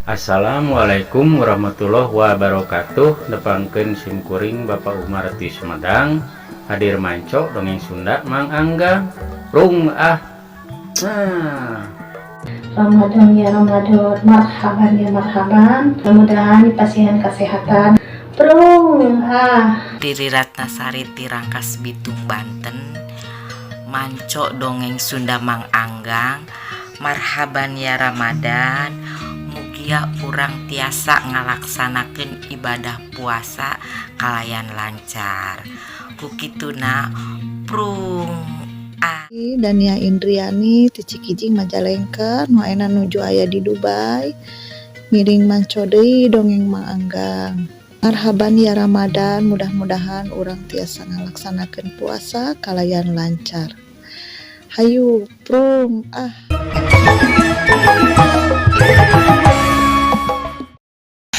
Assalamualaikum warahmatullahi wabarakatuh. Nepangkeun simkuring Bapak Umar di Sumedang. Hadir manco dongeng Sunda Mang Angga. Rung ah. Ramadan ya Ramadan, marhaban ya marhaban. Mudah-mudahan pasien kesehatan. Rung ah. Riri Ratnasari Tirangkas Bitung Banten. Manco dongeng Sunda Mang Anggang. Marhaban ya Ramadan. Mugia urang tiasa ngalaksanakeun ibadah puasa kalayan lancar. Kukituna prung Dania Indriani ti Cikijing Majalengka nu ayeuna nuju aya di Dubai. Miring manco deui dongeng Mang Anggang. Marhaban ya Ramadan, mudah-mudahan urang tiasa ngalaksanakeun puasa kalayan lancar. Hayu prung ah.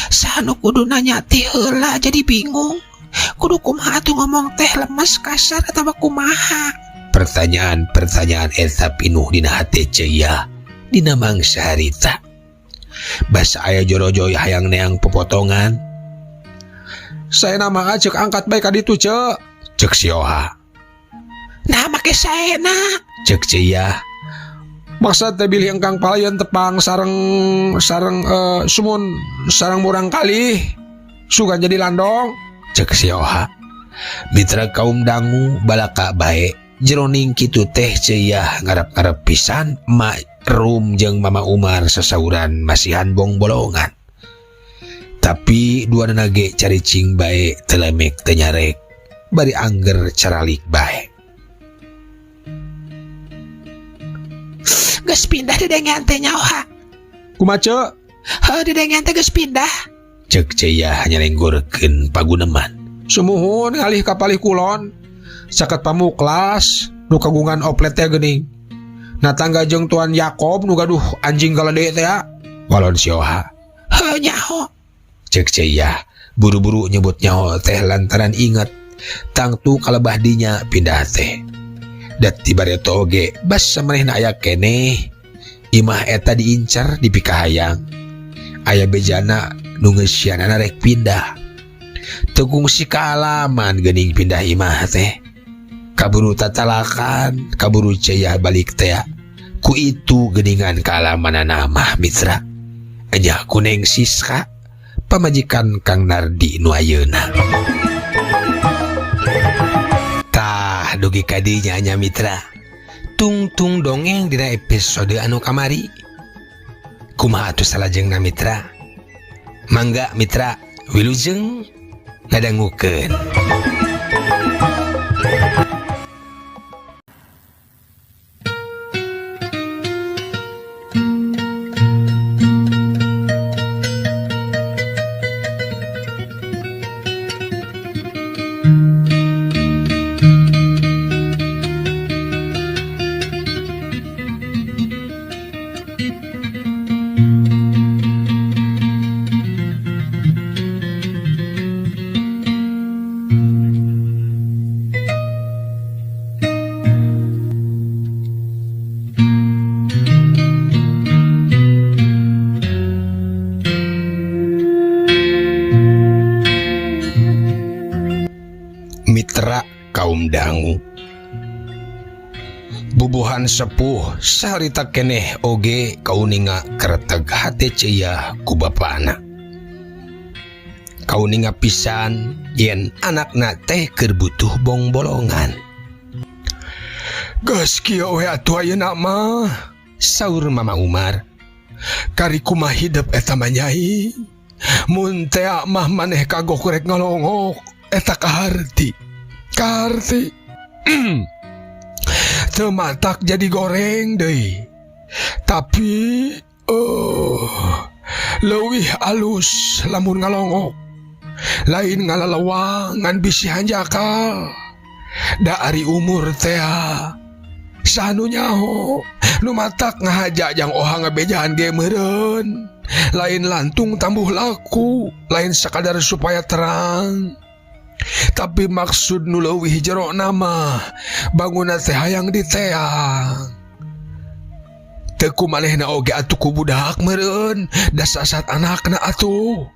Sanu kudu nanya ti heula jadi bingung. Kudu kumaha tuh ngomong teh lemes kasar atawa kumaha? Pertanyaan eta pinuh dina hate ceua dina mangsa harita. Basa aya joro-joro hayang neang pepotongan. Saya nama cek angkat bae ka ditu cek si Oha. Nah make saena cek ceua. Maksud teh bilih engkang palayan tepang sareng sumun sareng murang kali sugan jadi landong cek si Oha. Mitra kaum dangu balaka bae jeroning kitu teh ceuyah ngarep-ngarep pisan Mak Rum jeung Mama Umar sasauran masihan bong bolongan. Tapi dua nage caricing bae telemek teu nyarek bari angger caralik bae. Geus pindah dedengan teh nyawa. Kumaha? Heuh dedengan teh geus pindah. Cek ceuyah hanya lenggorkeun paguneman. Sumuhun ngalih ka palih kulon. Saket pamuklas nu kagungan oplet teh geuning. Na tangga jeung Tuan Yakob nu gaduh anjing galede teh. Walon si Oha. Heuh nyaho. Cek ceuyah buru-buru nyebut nyaho teh lantaran inget tangtu kalebah dinya pindah teh. Dat tibareto oge bas samanehna aya keneh imah eta diincar di pikahayang aya bejana nu geus sianana rek pindah tegung si kaalaman geuning pindah imah teh kaburu tatalakan kaburu ceuyah balik teh ku itu geuningan kaalamanana mah mitra enya kuneng Siska pamajikan Kang Nardi nu ayeuna. Dugi kadinya nya mitra tungtung dongeng dina episode anu kamari kumaha atuh salajengna mitra mangga mitra wilujeng ngadangukeun. Mitra kaum dangu bubuhan sepuh sarita keneh oge kauninga kereteg hate ceuyah ku bapana. Kauninga pisan yen anakna teh keur butuh bong bolongan. Geus kieu we atuh ayeuna mah saur Mama Umar. Kari kumaha hidup eta mah nyai. Mun teh mah maneh kagok rek ngalongok eta kaharti teu matak jadi goreng deui tapi leuwih alus lamun ngalongok lain ngalalewang ngan bisi hanjakal da ari umur teh sanu nyaho nu matak ngahaja jang Oha ngabejahan ge meureun lain lantung tambuh laku lain sakadar supaya terang tapi maksud nu leuwih jero nama bangunan teh hayang diteang Teku malehna oge atuh ku budak meureun, da sasat anakna atuh.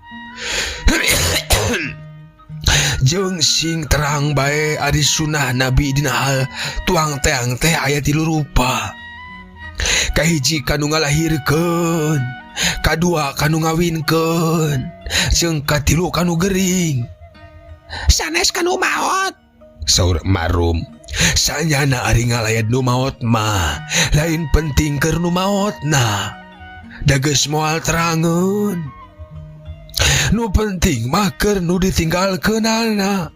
Jeung sing terang bae ari sunah Nabi dina hal tuang teang teh aya 3 rupa. Kahiji kanu ngalahirkeun, kadua kanu ngawinkeun, jeung katilu kanu gering. Sanes kanu maot, saur Marum. Sanyana ari ngalayad nu maot mah lain penting keur nu maotna, da geus moal terangeun. Nu penting mah keur nu ditinggalkeunana.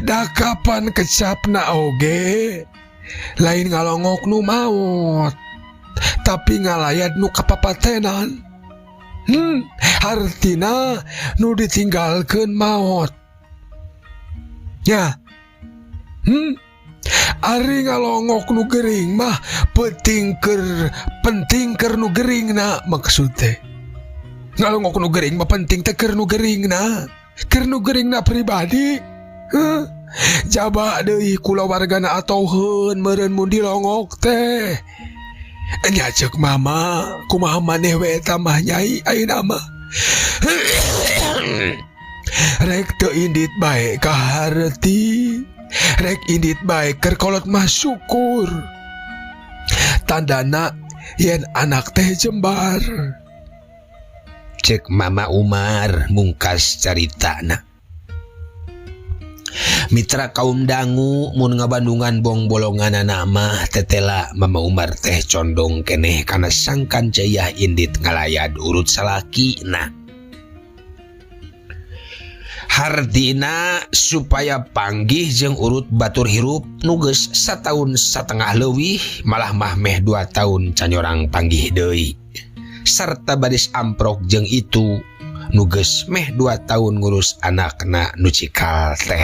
Da kapan kecapna oge lain ngalongok nu maot, tapi ngalayad nu kapapatenan. Artina nu ditinggalkeun maot. Ya, ari ngalongok nu gering mah penting keur nu geringna maksud teh. Ngalongok nu gering mah penting teh keur nu geringna pribadi. Jaba deui kulawargana atoheun meureun mun dilongok teh. Nya ceuk mama, kumaha maneh we eta mah Nyai ayeuna mah. Rek teu indit bae ka hareuti, rek indit bae keur kolot mah syukur. Tandana yen anak teh jembar. Cek Mama Umar mungkas caritana. Mitra kaum dangu mun ngabandungan bong bolonganana mah tetela Mama Umar teh condong keneh kana sangkan ceyah indit ngalayad urut salakina. Hardina supaya panggih jeung urut batur hirup nu geus 1,5 tahun leuwih, malah mah meh 2 tahun canyorang panggih deui. Sarta badis amprok jeung itu nu geus meh 2 tahun ngurus anakna nu cikal teh.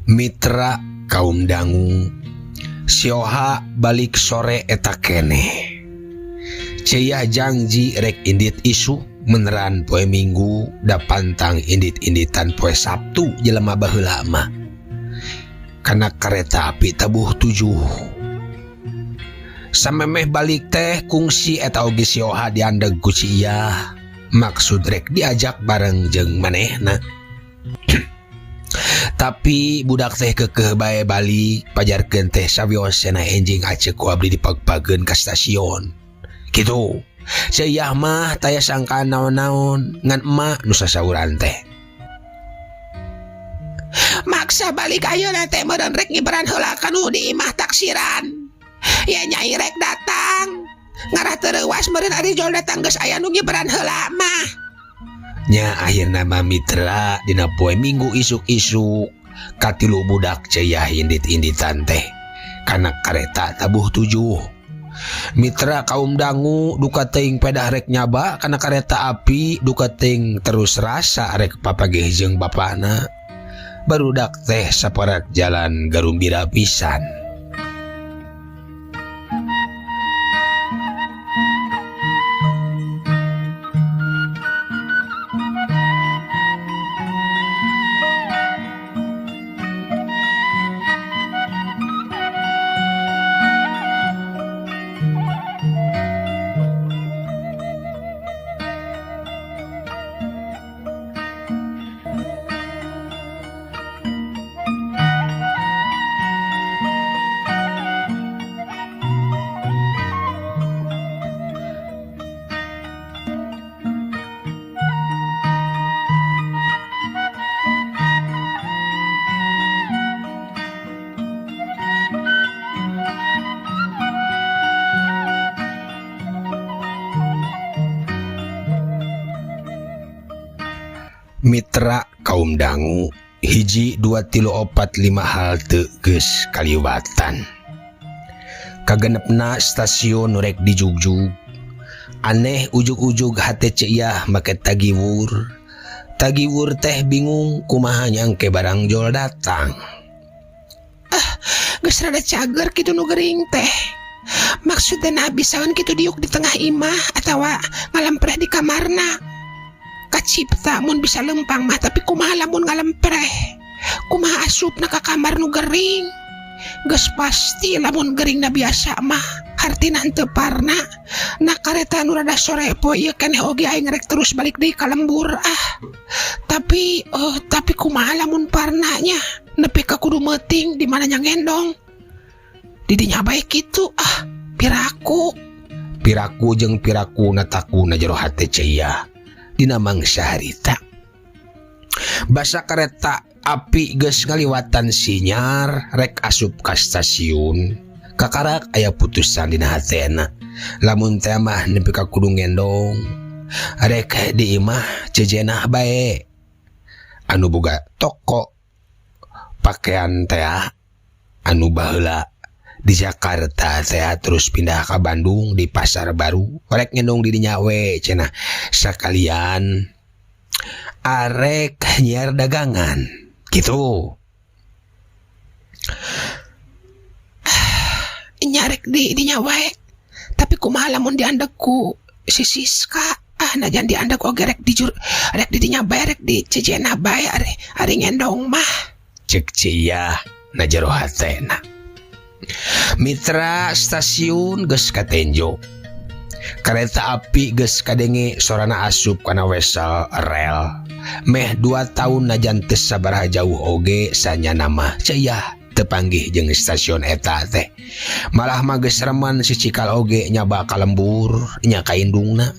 Mitra kaum dangu, sioha balik sore eta keneh. Ceyah janji rek indit isu meneran poe Minggu da pantang indit-inditan poe Sabtu jelema baheula mah. Kana kareta api tabuh 7. Samemeh balik teh kungsi eta oge sioha diandeg ku si Iyah. Maksud rek diajak bareng jeung manehna. Tapi budak teh keukeuh bae balik, pajarkeun teh sawiosena enjing aceuk ku abdi dipagpageun ka stasiun. Kitu. Ceyah mah taya sangkaan naon-naon ngan emak nu sasauran teh. Maksa balik ayeuna teh meureun rek ngiberan heula kanu di imah taksiran. Ya Nyai rek datang. Ngarah teu reuas meureun ari jol datang geus aya nu ngiberan heula mah. Nya akhirna mah Mitra dina poe Minggu isuk-isuk katilu budak ceyah indit-inditan teh kana kareta tabuh 7. Mitra kaum dangu duka teuing pedah rek nyaba kana kareta api, duka teuing terus rasa rek papageh jeung bapana. Barudak teh saparak jalan garumbira pisan. Mitra kaum dangu, 1, 2, 3, 4, 5 halte geus kaliwatan. Kagenepna stasiun nurek dijugjug. Aneh ujug-ujug hate ceiyah make tagiwur. Tagiwur teh bingung kumaha nyangke barang jol datang. Geus rada cager kitu nu gering teh. Maksudna bisaeun kitu diuk di tengah imah atawa ngalempreh di kamarna. Kacipta mun bisa lempang mah tapi kumaha lamun ngalempreh. Kumaha asupna ka kamar nu gering. Geus pasti lamun geringna biasa mah hartina henteu parna. Nah kareta nu rada sore poe ieu keneh oge aing rek terus balik deui ka lembur Tapi kumaha lamun parna nya nepi ka kudu meuting di mana nya ngendong. Di dinya bae kitu piraku. Piraku jeung pirakuna takuna jero hate ceiyah dina mangsa harita. Basa kareta api geus ngaliwatan sinyar rek asup ka stasiun. Kakarak aya putusan dina hatena. Lamun teh mah nepi ka kudu ngendong. Rek di imah cejenah bae. Anu boga toko pakaian teh anu baheula di Jakarta teh terus pindah ka Bandung di Pasar Baru. Rek ngendong di dinya we cenah. Sakalian arek nyiar dagangan gitu. Nyarek di dinya wae. Tapi kumaha lamun diandeg ku si Siska. Najan diandeg oge rek di dinya bae rek di cejena bae ari ngendong mah. Cek ceiyah na jero hatena. Mitra stasiun geus katenjo. Kareta api geus kadenge sorana asup kana wesel rel. Meh 2 tahun najan teu sabaraha jauh oge sanyana mah ceiyah teu panggih jeung stasiun eta teh. Malah mah geus remen si cikal oge nyaba ka lembur nya ka indungna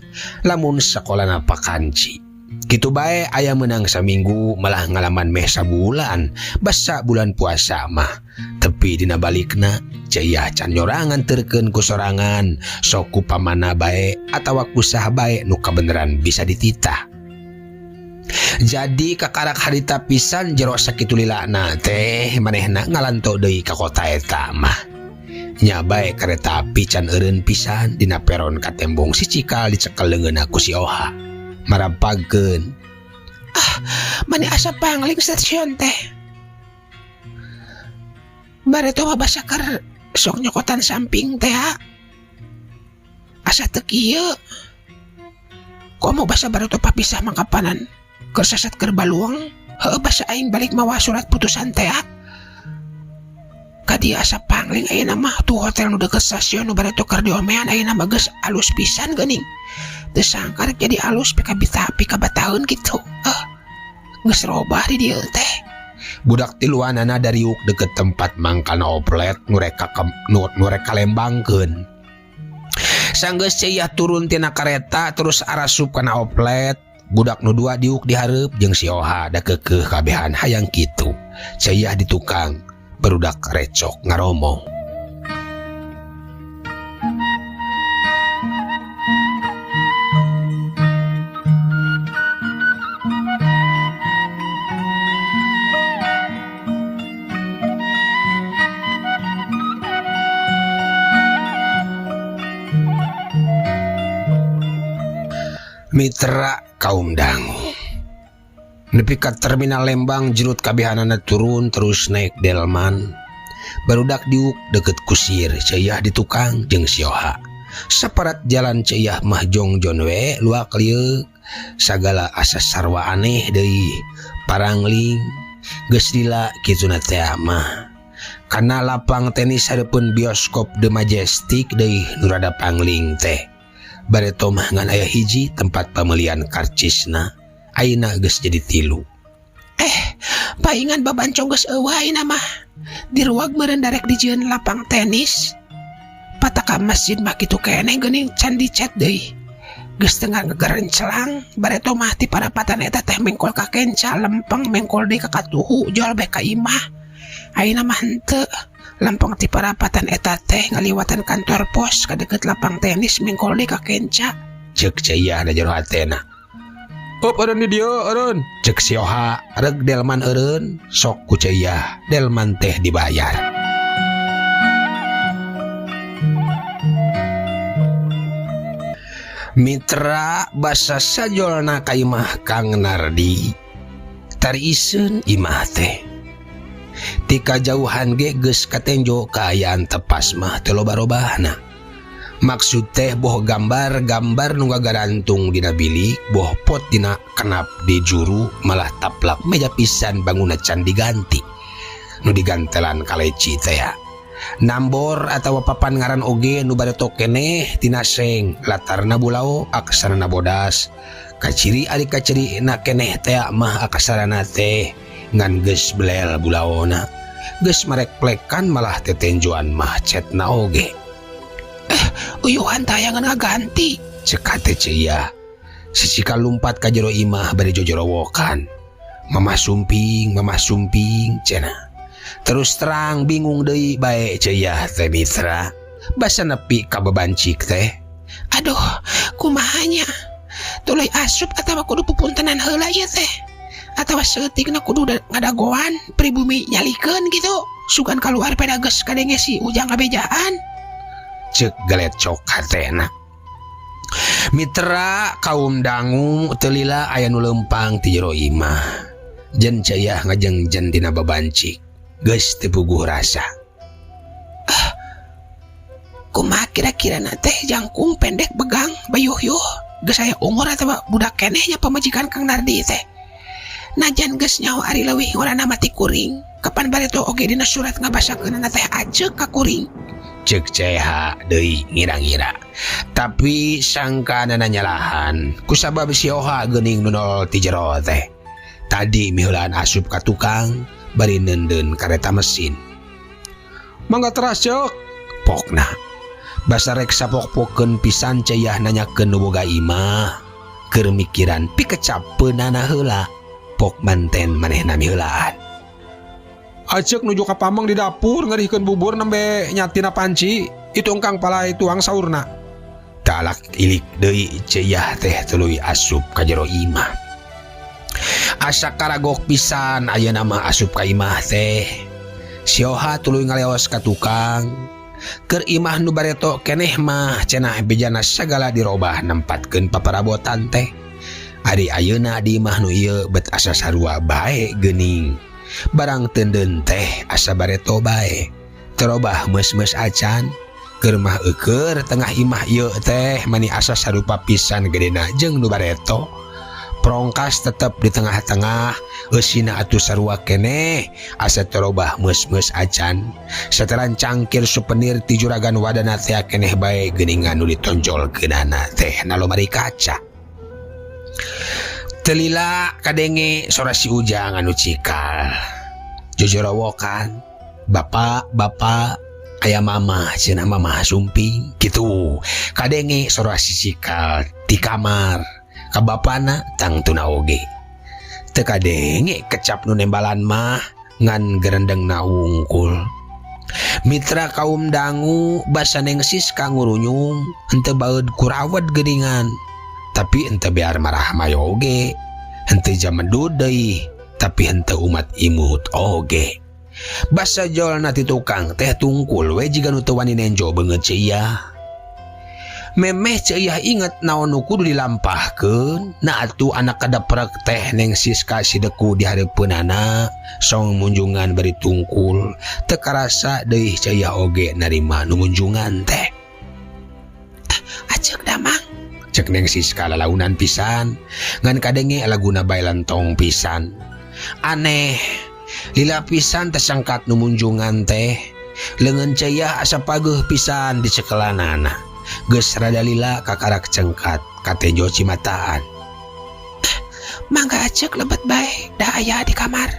lamun sakolana pakanci. Kitu bae aya meunang saminggu malah ngalaman meh sabulan basa bulan puasa mah. Tepi dina balikna ceiyah can nyorangan terkeun ku sorangan sok ku pamana bae atawa ku saha bae nu kabeneran bisa dititah. Jadi kakarak harita pisan jero sakitu lilana teh manehna ngalanto deui ka kota eta mah. Nya bae kareta api can eureun pisan dina peron ka tembong si cikal dicekel leungeunna ku si Oha. Marapagkeun. Mani asa pangling stasiun teh. Bareto mah basa keur sok nyokotan samping teh asa teu kieu. Komo basa bareto papisah mangkapanan keur sasat keur baluang. Heueuh basa aing balik mawa surat putusan teh. Kadi asa pangling ayeuna mah tu hotel nu deukeut stasiun nu bareto keur diomean ayeuna mah geus alus pisan geuning. Teu sangka rek jadi alus pika bataheun kitu. Geus robah di dieu teh. Budak tiluanana dariuk deket tempat mangkalna oplet nu reka lembangkeun. Sanggeus ceiyah turun tina kareta terus arasup kana oplet. Budak nu dua diuk dihareup jeung si Oha da keukeuh kabehan hayang kitu. Ceiyah di tukang barudak recok ngaromong. Mitra kaum dangu. Nepi ka terminal Lembang jerut kabehanana turun terus naik delman. Barudak diuk deket kusir ceiyah di tukang jeung si Oha. Saparat jalan ceiyah mah jongjon we luak lieu. Sagala asa sarwa aneh deui. Parangling geus lila kituna teh mah. Kana lapang tenis hareupeun bioskop The Majestic deui nu rada pangling teh. Bareto mah ngan aya hiji tempat pamelian karcisna. Ayeuna geus jadi 3. Paingan babancong geus eueuh ayeuna mah. Di ruag meureun darek dijieun lapang tenis. Pataka masjid mah kitu keneh geuning can dicet deui. Geus teu ngagerencelang, bareto mah ti parapatan eta teh mengkol ka kenca lempeng mengkol deui ka katuhu jual bae ka imah. Ayeuna mah henteu. Lampang ti parapatan eta teh ngaliwatan kantor pos ka deket lapang tenis mengkol deui ka kenca. Ceuk ceiyah da jero hatena. Eureun di dieu eureun. Ceuk si Oha reg delman eureun sok ku ceiyah delman teh dibayar. Mitra basa sajolna ka imah Kang Nardi tariisen imah teh ti kajauhan ge geus katenjo kaayaan tepas mah teu loba-lobana. Maksud teh boh gambar-gambar nu gagarantung dina bilik, boh pot dina kenap di juru, malah taplak meja pisan bangunna can diganti nu digantelan kaleci teh ya. Nambor atawa papan ngaran oge nu bareto keneh tina seng, latarna bulau aksarana bodas. Kaciri ari kaciri na keneh teh mah aksarana teh ngan geus belel bulaona. Geus marek-plekan malah tetenjoan mah cetna oge. Uyuhan tayangan ngaganti. Cek teh cia. Sicika lumpat ka jero imah bari jojorowokan. Mamah sumping cenah. Terus terang bingung deui bae cia teh Mitra. Basa nepi ka bebancik teh. Aduh, kumahanya? Tuluy asup atawa kudu pupuntenan heula ieu teh? Atawa seutikna kudu ngadagoan pribumi nyalikeun gitu? Sugan kaluar peda geus kadenge si Ujang ngabejaan. Cek galecok hatena. Mitra kaum dangu teu lila aya nu lempang ti jero imah. Jen cayah ngajengjen dina bebancik. Geus teu puguh rasa. Kumaha kira-kira teh jangkung pendek begang bayuh-yuh geus aya umur atawa budak kenehnya pamajikan Kang Nardi teh. Najan geus nyaho ari leuwih ngaranna mati kuring. Kapan bareto oge dina surat ngabasakeun teh ajeg ka kuring. Cek ceha deui ngira-ngira. Tapi sangkana nyalahan kusabab si Oha geuning nu nol ti jero teh. Tadi miheulaan asup ka tukang bari neundeun kareta mesin. Mangga teras cek Pokna. Basa rek sapok-pokkeun pisan cayah nanyakeun nu boga imah. Keur mikiran pikecapeunana heula. Pok manten manehna miheulaan. Acek nuju ka pamang di dapur ngerihkeun bubur nembe nyatina panci. Itu engkang palai tuang saurna. Talak ilik deui ceyah teh tuluy asup ka jero imah. Asa karagok pisan ayeuna mah asup ka imah teh. Si Oha tuluy ngaleos ka tukang. Keur imah nu bareto keneh mah cenah bejana sagala dirobah nempatkeun paparabotan teh. Ari ayeuna di imah nu ieu bet asa sarua bae geuning. Barang tenden teh asa bareto bae. Terobah mes-mes acan. Keur mah eukeur tengah imah ieu teh mani asa sarupa pisan gedena jeung nu bareto. Prongkas tetep di tengah-tengah, eusina atuh sarua keneh asa terobah mes-mes acan. Sateran cangkir souvenir ti juragan wadana teh keneh bae geuningan nu ditonjolkeunana teh nalomari kaca. Telila kadenge sora si Ujang anu cikal. Jojorowokan, bapak, aya mama cenah mamah sumping kitu. Kadenge sora si cikal ti kamar. Ka bapana tang tuna oge. Teu kadenge kecap nu nembalan mah ngan gerendengna wungkul. Mitra kaum dangu basa nengsis ka ngurunyung henteu baeud kurawet geuningan. Tapi henteu bear marah mayo oge. Henteu jamendud deui, tapi henteu umat imut oge. Basa jolna ti tukang teh tungkul we jiga nu teu wani nenjo beungeut ceuiah. Memeh ceuiah inget naon nu kudu dilampahkeun. Na atuh anak kadaprek teh neng Siska sideku di hareupeunana song munjungan bari tungkul. Teu karasa deui ceuiah oge narima nu munjungan teh. Acek damang. Cek neng Siska lalaunan pisan ngan kadenge laguna bae lentong pisan. Aneh lila pisan tersangkat nu munjungan teh. Leungeun ceuiah asa pageuh pisan di cekelanana. Geus rada lila kakarak cengkat katenjo cimataan. Mangga acek lebet bae da aya di kamar.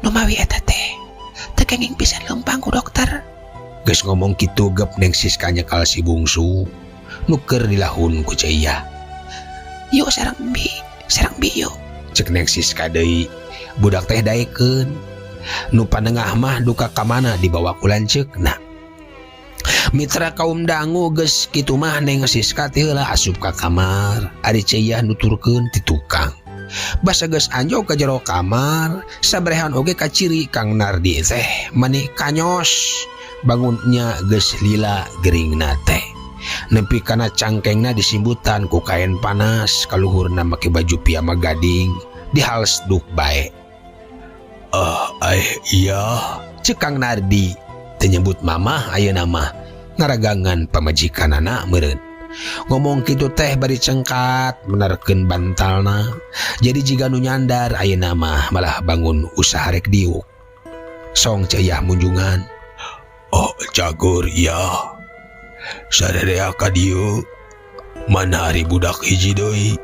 Nu mawi eta teh teu kenging pisan lempang ku dokter. Geus ngomong kitu gep neng Siska nyekal si bungsu nu keur dilahun ku ceuiah. Yuk sareng bi yuk. Cek neng Siska deui. Budak teh daekeun. Nu panengah mah duka ka mana dibawa ku lanceukna. Mitra kaum dangu geus kitu mah neng Siska teh heula asup ka kamar. Ari ceuiah nuturkeun ti tukang. Basa geus anjog ka jero kamar, sabrehan oge ka ciri Kang Nardi teh mani kanyos. Bangunnya geus lila geuringna teh. nepi kana cangkengna disimbutan ku kain panas, kaluhurna make baju piyama gading, dihals duk bae. Iya, cek Kang Nardi, teu nyebut mamah ayeuna mah ngaragangan pamajikanana meureun. Ngomong kitu teh bari cengkat menerkeun bantalna. Jadi jiga nu nyandar ayeuna mah malah bangun usaha rek diuk. Song ceyah munjungan. Oh cagur iya. Sadaya ka dieu. Mana hari budak hiji deui.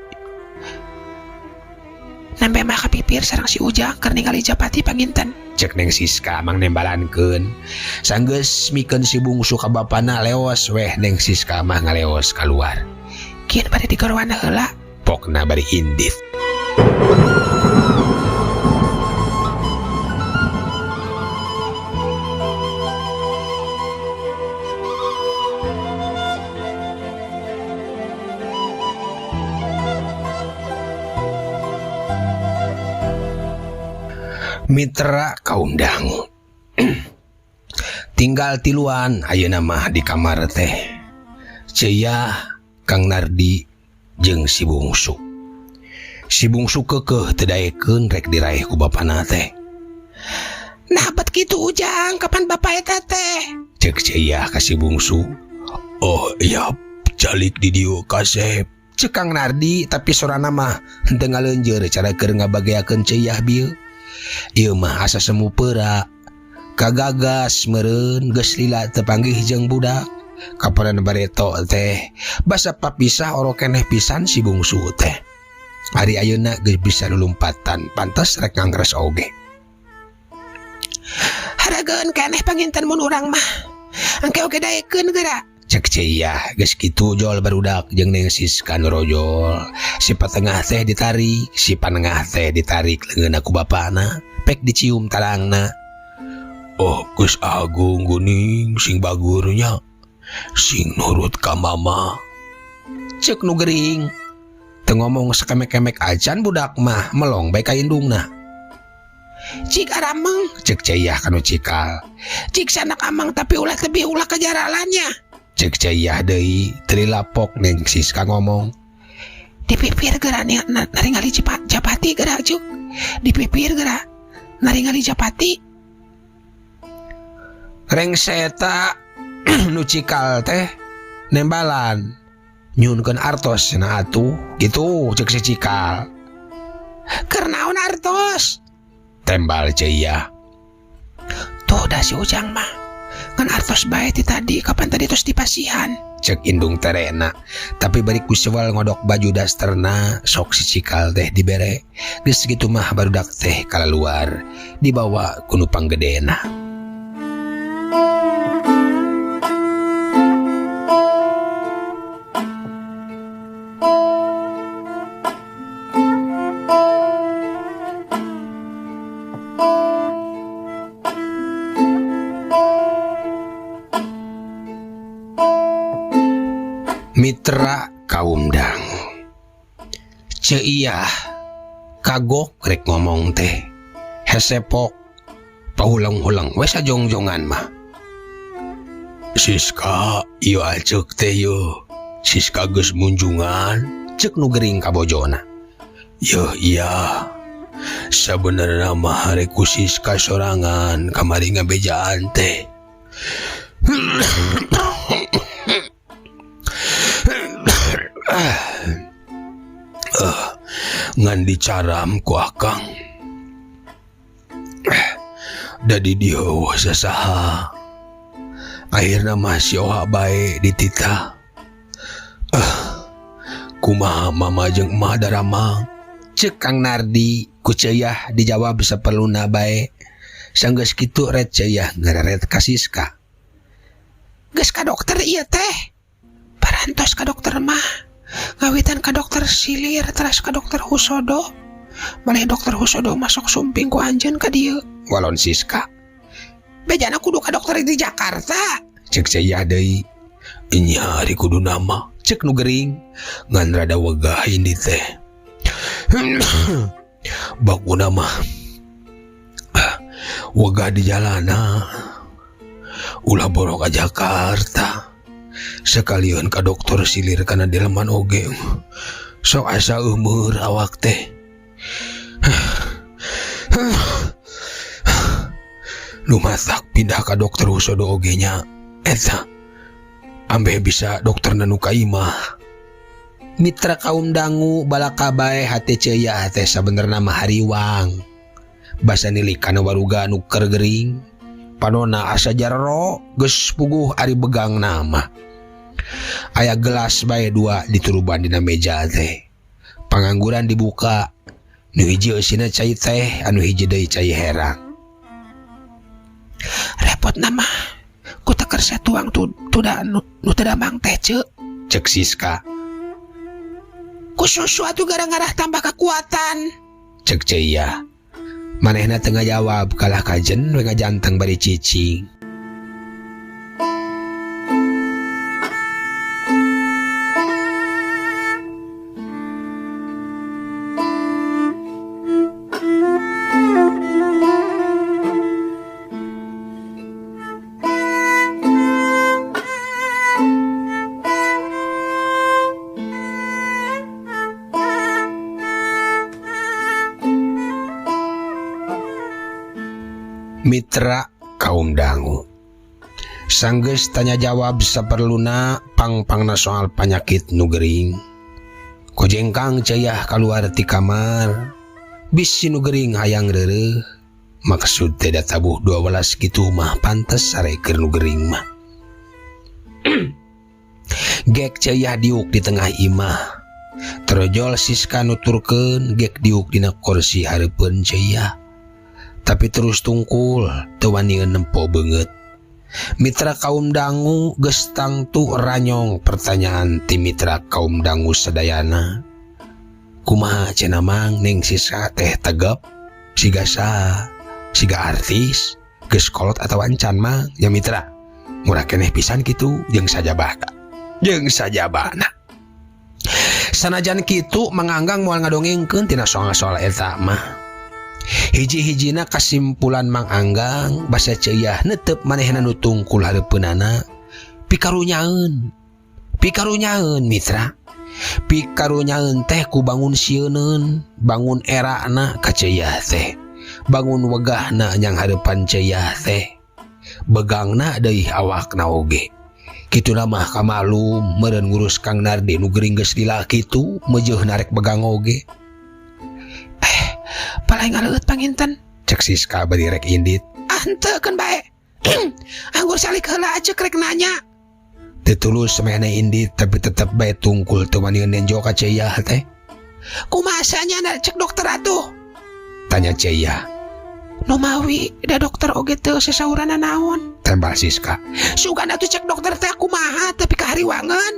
Nambe mah kapipir sareng si Ujang keur ningali Japati panginten. Cek Neng Siska mang nembalankeun. Sanggeus mikeun si bungsu ka bapana leos weh Neng Siska mah ngaleos keluar. Kieu bade digorowan heula. Pokna bari indit. Mitra kaundang. Tinggal tiluan ayeuna mah di kamar teh. Ceyah, Kang Nardi jeung si bungsu. Si bungsu keukeuh teu daekeun rek diraih ku bapana teh. Nah bet kitu Ujang, kapan bapak eta teh? Cek Ceyah ka si bungsu. Oh iya, calik di dieu kasep. Cek Kang Nardi tapi sorana mah henteu ngaleunjeur cara keur ngabageakeun Ceyah bieu. Ieu mah asa semu peura. Kagagas meureun geus lila teu panggih jeung budak. Kaparan bareto teh basa papisah oro keneh pisan si bungsu teh. Ari ayeuna geus bisa lulumpatan, pantes rek ngangres oge. Harageun keneh panginten mun urang mah. Angke oge daekeun geura. Cek Ceyah geus kitu jol barudak jeung Neng Siska nu rojol. Si patengah teh ditarik, si panengah teh ditarik leungeunna ku bapana, pek dicium talangna. Oh geus agung geuning sing bagurnya. Sing nurut ka mama. Cek nu gering. Teu ngomong sakemek-kemek acan budak mah melong bae ka indungna. Cik arameng, Cek Ceyah kanu cikal. cik sanak amang tapi ulah tebih ulah kejaralannya. Cek Ceyah deui trilapok Neng Siska ngomong. Dipipir geura naringali Japati geura juk. Dipipir geura naringali Japati. Reng seta nu cikal teh nembalan nyunkeun artos na atuh gitu cek si cikal. Keur naon artos? Tembal Ceyah. Tuh dah si Ujang mah. Kan artos bae ti tadi kapan tadi tos dipasihan. Cek indung terena. Tapi bari ku sewal ngodok baju dasterna sok si cikal teh dibere. Geus kitu mah barudak teh kalaluar dibawa ku nu panggedena. Mitra kaundang. Ceiyah kagok rek ngomong teh. Hesepok paulang-ulang we sajongjongan mah. Siska ieu acek teh yo. Siska geus munjungan cek nu gering ka bojona. Yo iya. Sabenerna mah rek ku Siska sorangan kamari ngabejaan teh. Ngan dicaram ku akang. Dadi dieu sasaha. Akhirna mah sioha bae dititah. Kumaha mama jeung emah daramang. Cek Kang Nardi ku Ceyah dijawab saperluna bae. Sanggeus kitu red Ceyah ngareret ka Siska. Geus ka dokter ieu teh. Parantos ka dokter mah. Ngawitan ka dokter silir teras ka dokter Husodo. Malih dokter Husodo masuk sumping ku anjeun ka dieu. Walon Siska. Bejana kudu ka dokter di Jakarta. Cek Ceyah deui. Nya ari kudu nama. Cek nu gering ngan rada wegah ini teh. Bakuna mah wegah di jalana. Ulah borok ka Jakarta. Sekalian ka dokter silir kana delman oge. Sok asa umur awak teh. Lumatak pindah ka dokter usodo oge nya. Eta ambe bisa dokter nanuka imah. Mitra kaum dangu balakabae hate ceya teh sabenerna mah hariwang. Basa nilik kana waruga anu keur gering. Panona asa jarro geus puguh ari begang nama. Aya gelas bae 2 dituruban dina meja teh. Pangangguran dibuka. Nu hiji eusina cai teh, anu hiji deui cai herang. Repot nama. Ku teker satuang tu nu teu mang teh ceuk. Cek Siska. Ku susu atuh gara-gara tambah kekuatan. Cek Ceya. Manehna teu ngajawab kalah kajen we ngajanteng bari cicing. Mitra kaum dangu. Sanggeus tanya jawab saperluna pang-pangna soal panyakit nu gering. Kojengkang Ceyah keluar ti kamar. Bisi nu gering hayang reureuh. Maksud teh da tabuh 12 kitu mah pantes sare keur nu gering mah. Gek Ceyah diuk di tengah imah. Terojol Siska nuturkeun gek diuk dina kursi hareupeun Ceyah. Tapi terus tungkul teu wani nempo beungeut. Mitra kaum dangu geus tangtu ranyong pertanyaan ti mitra kaum dangu sadayana. Kumaha cenah mang ning Siska teh tegep siga siga artis geus kolot atawa encan mang ya mitra. Murah keneh pisan kitu jeung sajabana. Sanajan kitu manganggang moal ngadongengkeun tina soal-soal eta mah. Hiji-hijina kasimpulan Mang Anggang basa Ceyah netep manehna nu tungkul hareupeunana pikarunyaeun mitra. Pikarunyaeun teh ku bangun sieuneun, bangun erana ka Ceyah teh, bangun wegahna nyang hareupan Ceyah teh, begangna deui awakna oge. Kituna mah kamalum meureun ngurus Kang Nardi nu gering geus lila kitu meujeun narek begang oge. Palai ngaleut panginten. Cek Siska bari rek indit. Henteu keun bae. Anggur salik heula aja krek nanya. Teu tulus semehna indit tapi tetep bae tungkul teu wani nenjo ka Ceyah teh. Kumaha sanyana cek dokter atuh? Tanya Ceyah. Nu mawi da dokter oge teu sasaurana naon. Tembak Siska. Sugan atuh cek dokter teh kumaha tapi kahariwangan.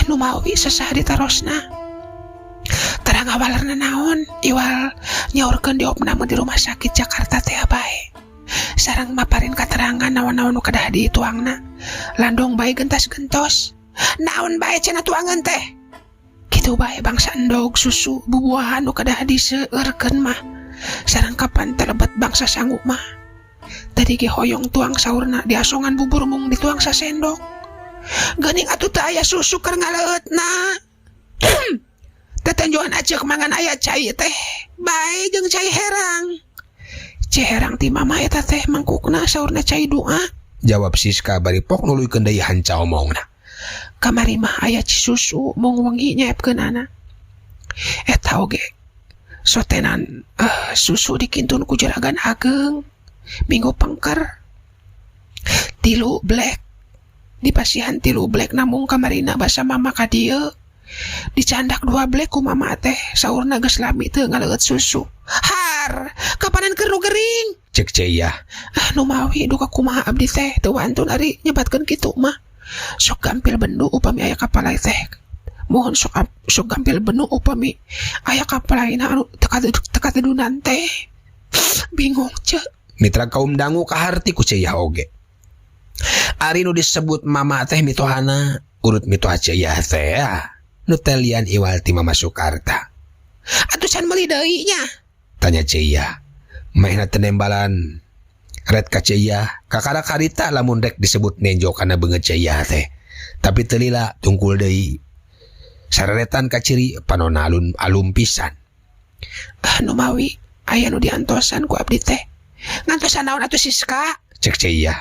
Nu mawi sasah ditarosna. Terang awalerna naon iwal nyaurkeun diopna di rumah sakit Jakarta teh bae. Sareng maparin katerangan naon-naon nu kedah di tuangna. Landong bae gentas-gentos. Naon bae cenah tuangan teh? Kitu bae bangsa endog, susu, bubuahan nu kedah diseueurkeun mah. Sareng kapan telebet bangsa sanggup mah. Tadi ge hoyong tuang saurna diasongan bubur mung dituang sasendok. Geuning atuh teh aya susu keur ngaleutna. Tetanjuan aja kemangan aya cai teh bae jeung cai herang. Cai herang ti mama eta teh mangkukna saurna cai doa. Jawab Siska bari pok nuluykeun deui hanca omongna. Kamari mah aya susu mung wengi nyaepkeunana. Eta oge sotenan susu dikintun ku juragan Ageng minggu pengker. 3 black dipasihan 3 black namung kamarina basa mama ka dieu. Dicandak 2 black ku mama teh saurna geus lami teu ngaleut susu. Har, kapanan keur nu gering? Cek Ceyah. Nu mawi duka kumaha abdi teh teu wantun ari nyebatkeun kitu mah. Sok gampil bendu upami aya kapalai teh. Mohon sok gampil bendu upami aya kapalaina anu teka tedunan teh. Bingung ceuk. Mitra kaum dangu kaharti ku Ceyah oge. Ari nu disebut mama teh mitohana urut mitoha Ceyah teh nu telian iwal ti Mama Sukarta. Atuh can meuli deui nya? Tanya Ceyah. Maehna tenembalan red ka Ceyah kakara karita lamun rek disebut nenjo kana beungeut Ceyah teh. tapi telila tungkul deui. Sareretan kaciri panonna alum pisan. Nu mawi aya nu diantosan ku abdi teh. Ngantosan naon atuh Siska? Cek Ceyah.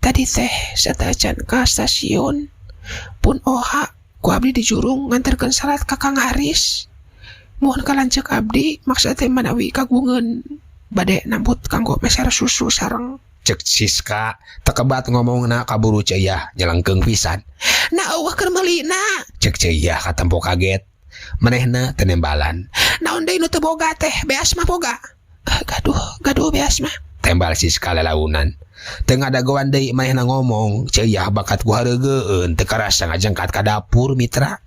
Tadi teh satajan ka stasiun. Pun oha ku abdi di jurung nganterkeun salat ka Kang Haris. Mohon kalanceuk abdi maksud teh manawi kagungeun bade nambut kanggo meser susu sareng. Cek Siska tekebat ngomongna kaburu Ceyah nyelengkeung pisan. Na eueuh keur meulina. Cek Ceyah katempo kaget. Manehna teu nembalan. Naon deui nu teu boga teh? Beas mah boga. Gaduh beas mah. Tembal Siska lalaunan. Teu ngadagoan deui manehna ngomong, Ceyah bakat ku hareugeun teu karasa ngajengkat ka dapur mitra.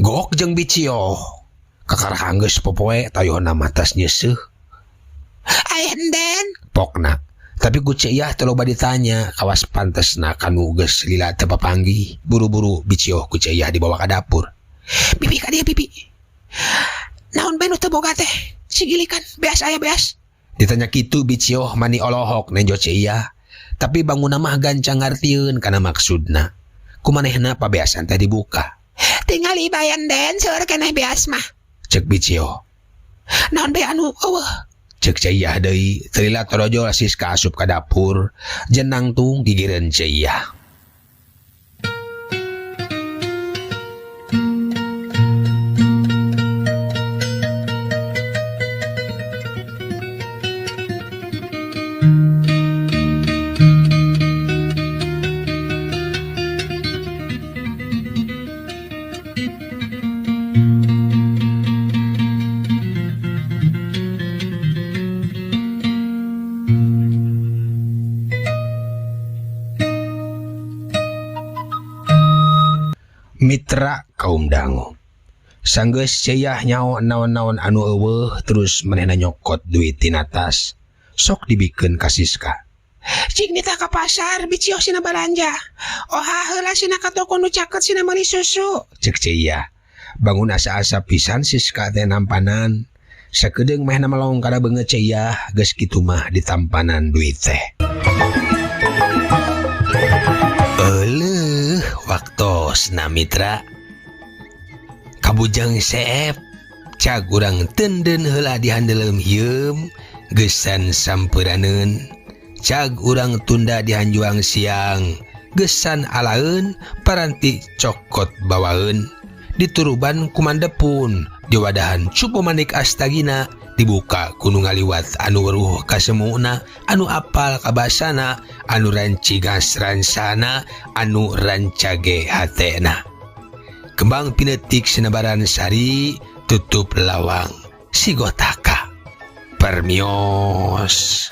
Gok jeung Bicio. Kakarah geus popoe tayohna matas nyeuseuk. Aya enden. Pokna. Tapi ku Ceyah teu loba ditanya, kawas pantesna kanu geus lila teu papanggih. Buru-buru Bicio ku Ceyah dibawa ka dapur. Bibi ka dieu bibi. Naon bae nu teu boga teh? Sigilikan beas aya beas. Ditanya kitu Bicio mani olohok nenjo Ceyah. Tapi banguna mah gancang ngartieun kana maksudna. Kumanehna pabeasan teh dibuka. Tinggal ibayan den seueur keneh beas mah. Cek Bicio. Naon bae anu eueuh? Cek Ceyah deui, telila torojol Siska asup ka dapur, jenang tung gigireun Ceyah. Mitra kaum dangu. Sanggeus Ceyah nyao naon-naon anu eueuh terus manehna nyokot duit tina tas. Sok dibikeun ka Siska. Cik nita ka pasar Bicio sina balanja. Oha heula sina ka toko nu caket sina meuli susu. Cek Ceyah. Bangun asa-asa pisan Siska teh nampanan. Sakedeung mehna melong kada beungeut Ceyah geus kitu mah ditampanan duit teh. Waktosna mitra. Kabujang seep cag urang tenden heula di handeuleum hieum geusan sampuraneun. Cag urang tunda di hanjuang siang geusan alaeun paranti cokot bawaeun. Dituruban kumandepun di wadahan cupu manik astagina dibuka kudu ngaliwat anu weruh ka semuna, anu apal ka basana, anu rancigas ransana, anu rancage hatena. Kembang pinetik sinabaran sari, tutup lawang sigotaka. Permios.